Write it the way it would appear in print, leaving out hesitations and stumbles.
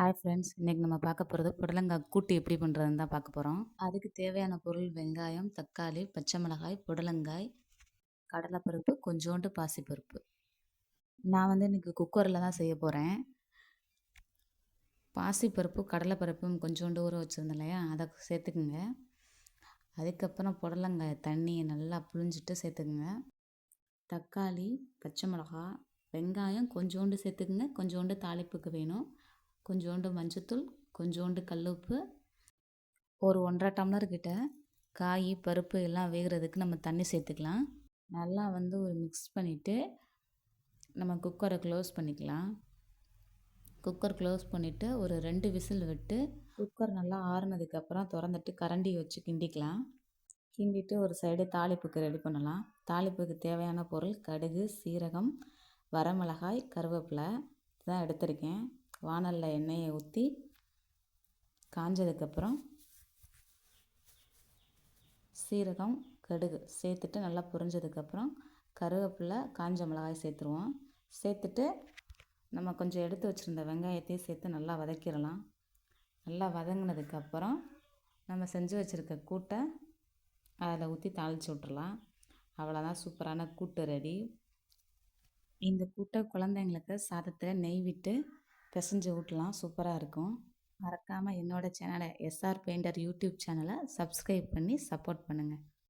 Hi friends, இன்றைக்கி நம்ம பார்க்க போகிறது புடலங்காய் கூட்டு எப்படி பண்ணுறதுன்னு தான் பார்க்க போகிறோம். அதுக்கு தேவையான பொருள் வெங்காயம், தக்காளி, பச்சை மிளகாய், புடலங்காய், கடலைப்பருப்பு, கொஞ்சோண்டு பாசிப்பருப்பு. நான் இன்றைக்கி குக்கரில் தான் செய்ய போகிறேன். பாசிப்பருப்பு, கடலைப்பருப்பும் கொஞ்சோண்டு ஊற வச்சுருந்தேன் இல்லையா, அதை சேர்த்துக்குங்க. அதுக்கப்புறம் புடலங்காய் தண்ணியை நல்லா புழிஞ்சிட்டு சேர்த்துக்குங்க. தக்காளி, பச்சை மிளகாய், வெங்காயம் கொஞ்சோண்டு சேர்த்துக்குங்க. கொஞ்சோண்டு தாளிப்புக்கு வேணும். கொஞ்சோண்டு மஞ்சத்தூள், கொஞ்சோண்டு கல்லுப்பு, ஒரு 1½ டம்ளர் கிட்ட காய், பருப்பு எல்லாம் வேகிறதுக்கு நம்ம தண்ணி சேர்த்துக்கலாம். நல்லா ஒரு மிக்ஸ் பண்ணிவிட்டு நம்ம குக்கரை க்ளோஸ் பண்ணிக்கலாம். குக்கர் க்ளோஸ் பண்ணிவிட்டு ஒரு 2 விசில் விட்டு குக்கர் நல்லா ஆறுனதுக்கப்புறம் திறந்துட்டு கரண்டி வச்சு கிண்டிக்கலாம். கிண்டிட்டு ஒரு சைடு தாளிப்புக்கு ரெடி பண்ணலாம். தாளிப்புக்கு தேவையான பொருள் கடுகு, சீரகம், வரமிளகாய், கருவேப்பிலை தான் எடுத்திருக்கேன். வாணலில் எண்ணெயை ஊற்றி காஞ்சதுக்கப்புறம் சீரகம், கடுகு சேர்த்துட்டு நல்லா பொரிஞ்சதுக்கப்புறம் கருவேப்பிலை, காஞ்ச மிளகாய் சேர்த்துருவோம். சேர்த்துட்டு நம்ம கொஞ்சம் எடுத்து வச்சுருந்த வெங்காயத்தையும் சேர்த்து நல்லா வதக்கிடலாம். நல்லா வதங்கினதுக்கப்புறம் நம்ம செஞ்சு வச்சுருக்க கூட்டை அதில் ஊற்றி தாளித்து விட்டுறலாம். அவ்வளோதான், சூப்பரான கூட்டு ரெடி. இந்த கூட்டை குழந்தைங்களுக்கு சாதத்தில் நெய் விட்டு பிசைஞ்சு ஊட்டலாம், சூப்பராக இருக்கும். மறக்காமல் என்னோடய சேனலை எஸ்ஆர் பெயிண்டர் யூடியூப் சேனலை சப்ஸ்கிரைப் பண்ணி சப்போர்ட் பண்ணுங்கள்.